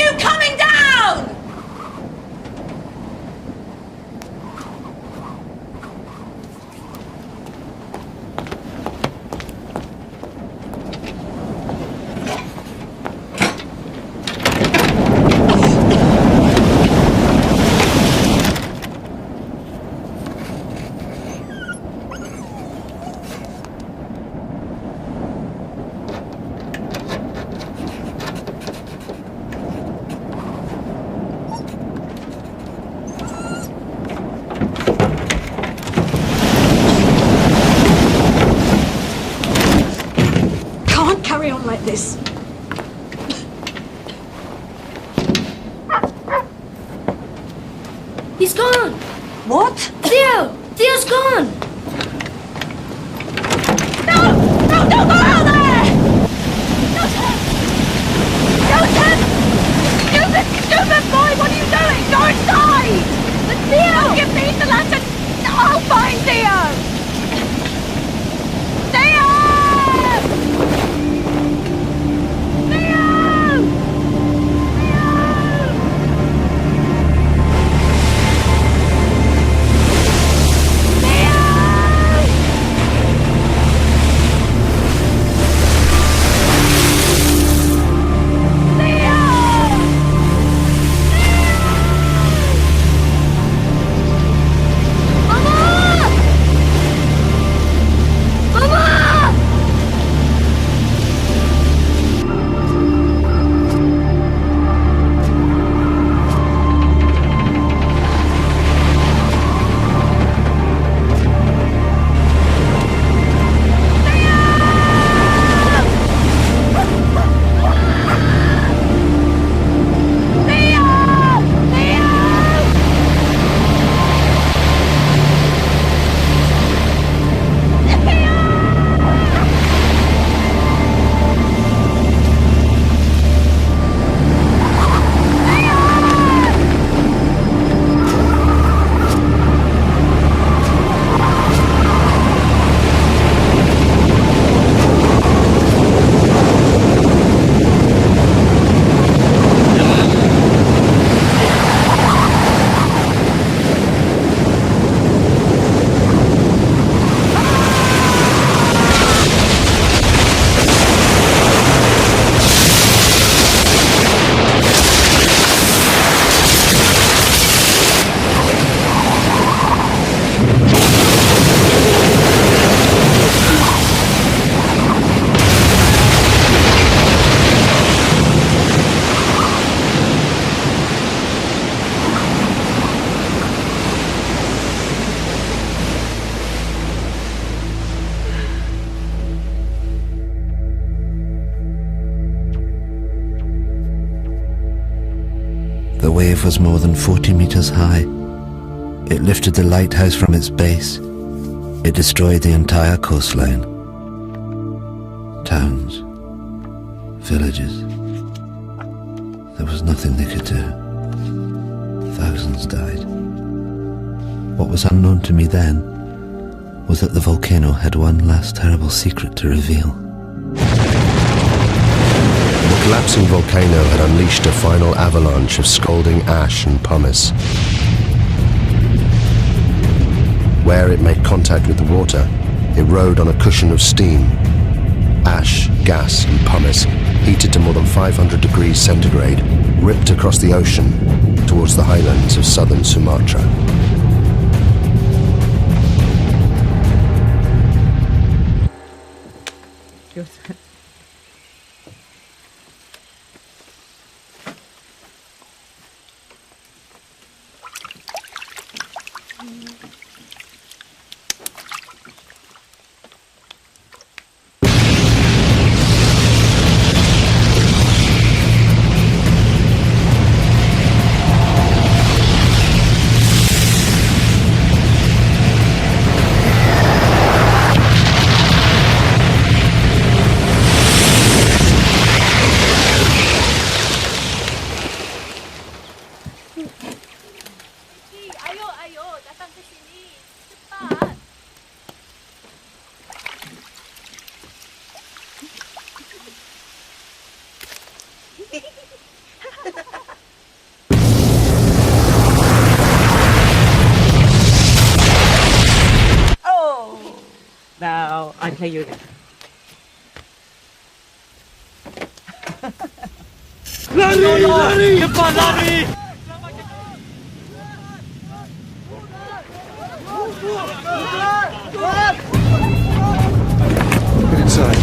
you coming down? Carry on like this. He's gone. What? Theo's gone. No, don't go out there! Joseph! Stupid boy, what are you doing? Go inside! But Theo! Give me the lantern! I'll find Theo! Theo! The wave was more than 40 meters high. It lifted the lighthouse from its base. It destroyed the entire coastline. Towns, villages. There was nothing they could do. Thousands died. What was unknown to me then was that the volcano had one last terrible secret to reveal. The collapsing volcano had unleashed a final avalanche of scalding ash and pumice. Where it made contact with the water, it rode on a cushion of steam. Ash, gas and pumice, heated to more than 500 degrees centigrade, ripped across the ocean towards the highlands of southern Sumatra. pay you later. Lari! Cepat lari! Get inside.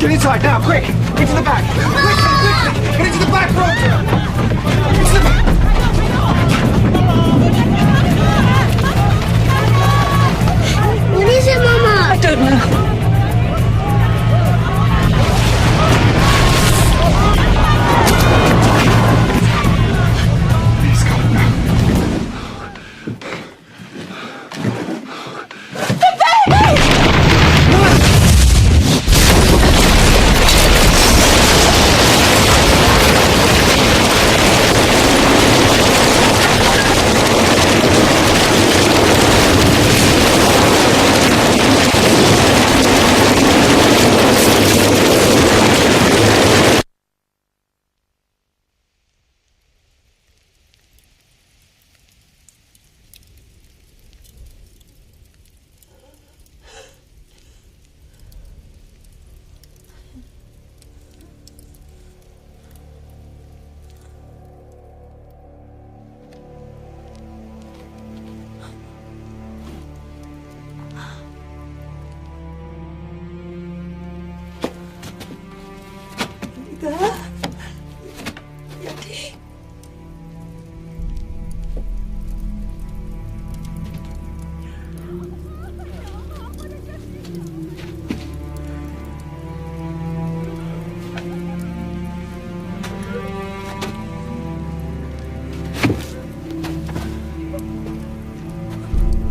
Get inside now, quick! Into the back! Quickly! Get into the back, Roger! Into the back! What is it, Mama? I don't know.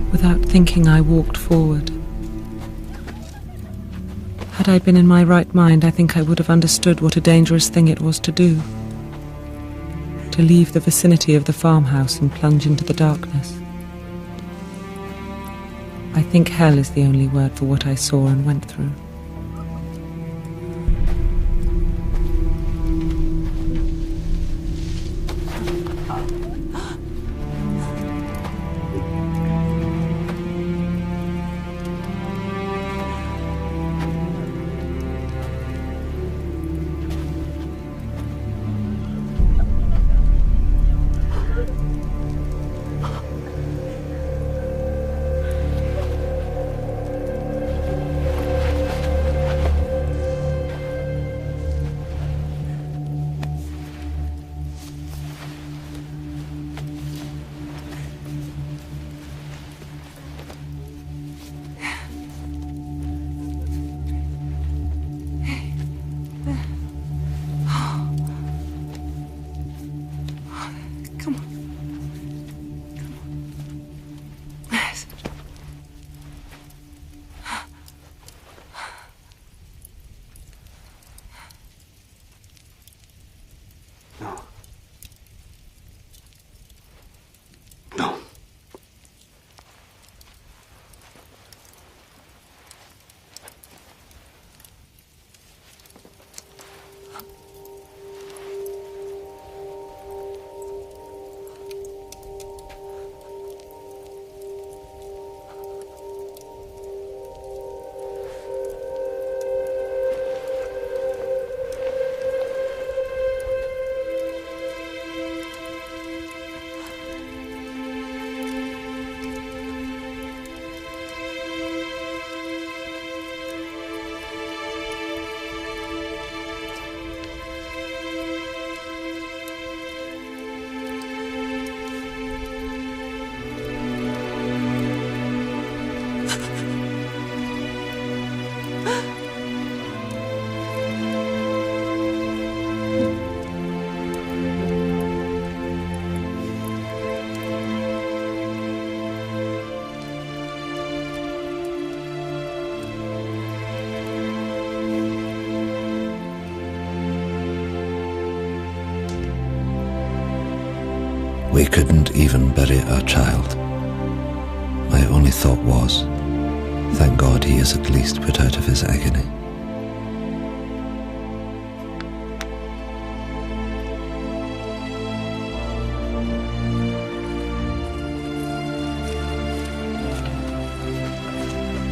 Without thinking, I walked forward. Had I been in my right mind, I think I would have understood what a dangerous thing it was to do. To leave the vicinity of the farmhouse and plunge into the darkness. I think hell is the only word for what I saw and went through. We couldn't even bury our child. My only thought was, thank God he is at least put out of his agony.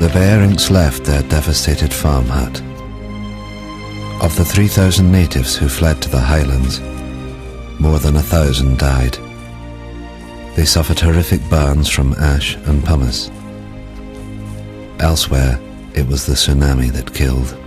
The Berings left their devastated farm hut. Of the 3,000 natives who fled to the highlands, more than 1,000 died. They suffered horrific burns from ash and pumice. Elsewhere, it was the tsunami that killed.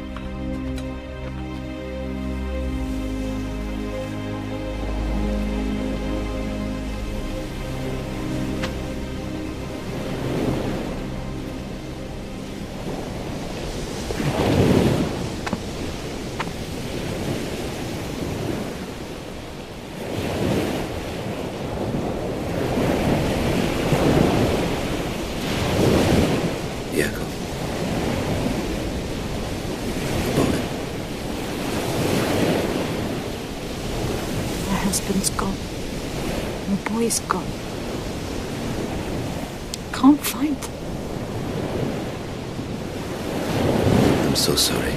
husband's gone. My boy's gone. Can't find them. I'm so sorry.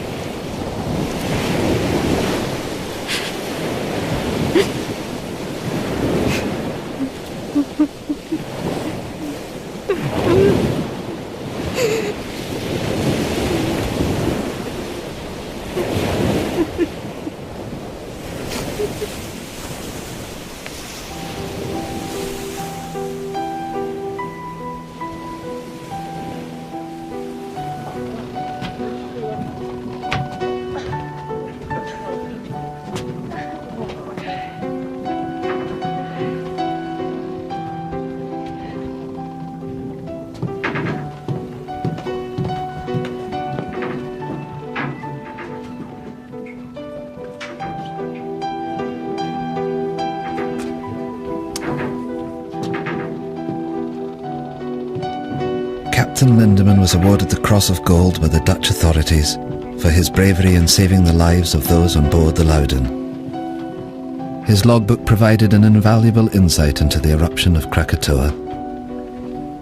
Captain Lindeman was awarded the Cross of Gold by the Dutch authorities for his bravery in saving the lives of those on board the Loudon. His logbook provided an invaluable insight into the eruption of Krakatoa.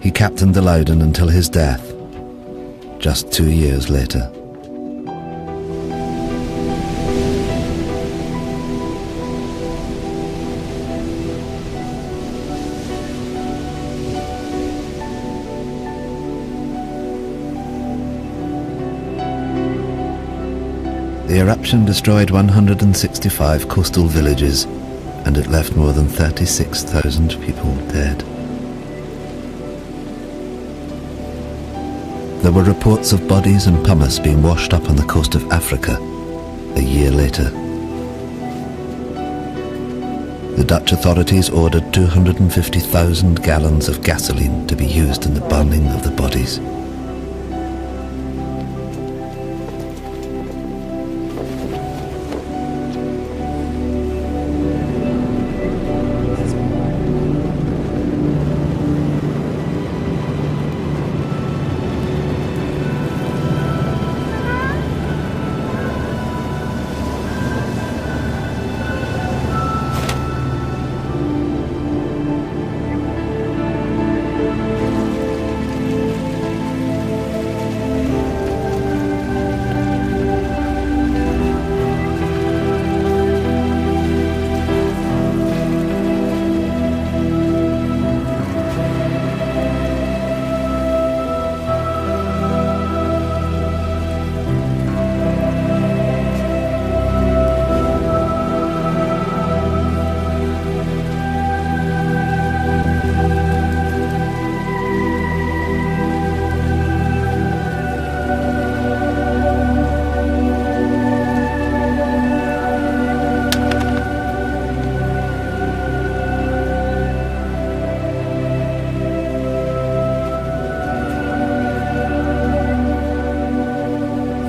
He captained the Loudon until his death, just 2 years later. The eruption destroyed 165 coastal villages, and it left more than 36,000 people dead. There were reports of bodies and pumice being washed up on the coast of Africa a year later. The Dutch authorities ordered 250,000 gallons of gasoline to be used in the burning of the bodies.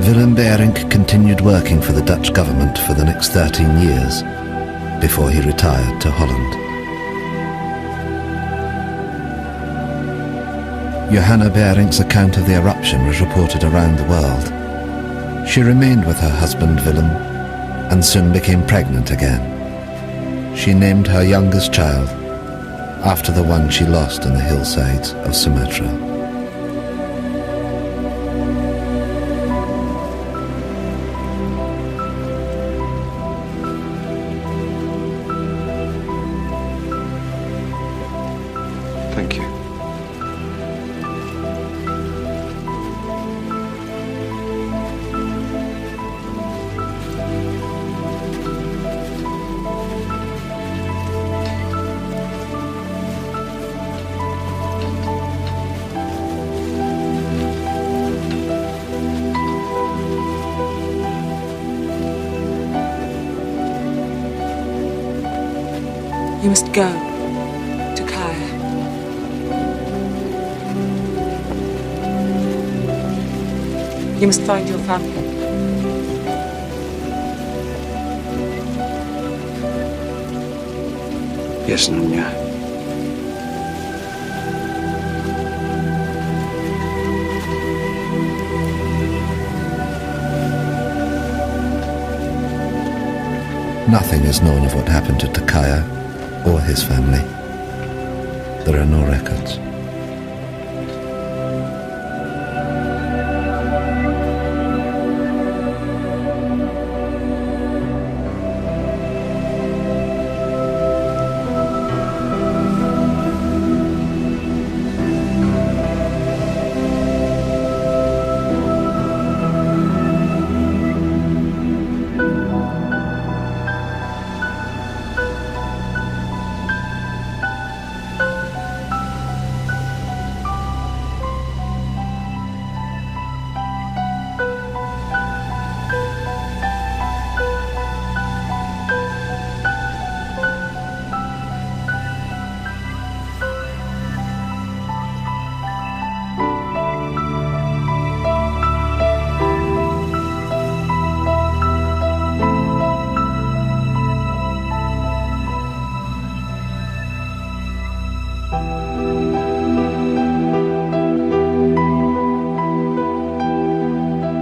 Willem Berink continued working for the Dutch government for the next 13 years before he retired to Holland. Johanna Berink's account of the eruption was reported around the world. She remained with her husband Willem and soon became pregnant again. She named her youngest child after the one she lost on the hillsides of Sumatra. Thank you. You must go to Kaya. You must find your family. Yes, Nunya. Nothing is known of what happened to Takaya or his family. There are no records.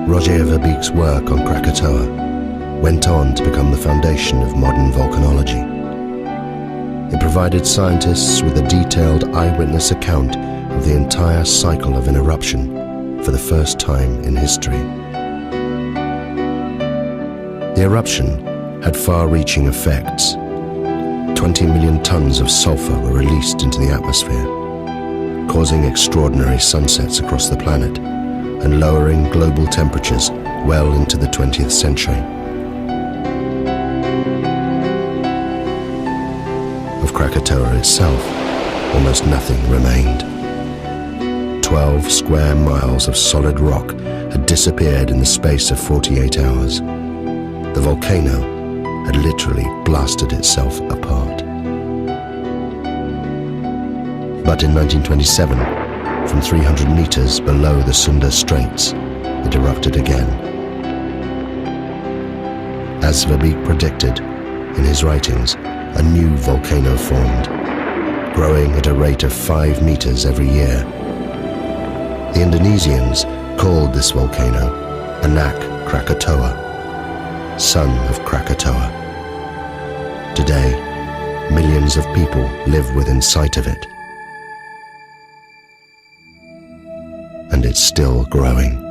Rogier Verbeek's work on Krakatoa went on to become the foundation of modern volcanology. It provided scientists with a detailed eyewitness account of the entire cycle of an eruption for the first time in history. The eruption had far-reaching effects. 20 million tons of sulfur were released into the atmosphere, causing extraordinary sunsets across the planet and lowering global temperatures well into the 20th century. Of Krakatoa itself, almost nothing remained. 12 square miles of solid rock had disappeared in the space of 48 hours. The volcano had literally blasted itself apart. But in 1927, from 300 meters below the Sunda Straits, it erupted again. As Verbeek predicted in his writings, a new volcano formed, growing at a rate of 5 meters every year. The Indonesians called this volcano Anak Krakatoa, son of Krakatoa. Today, millions of people live within sight of it. And it's still growing.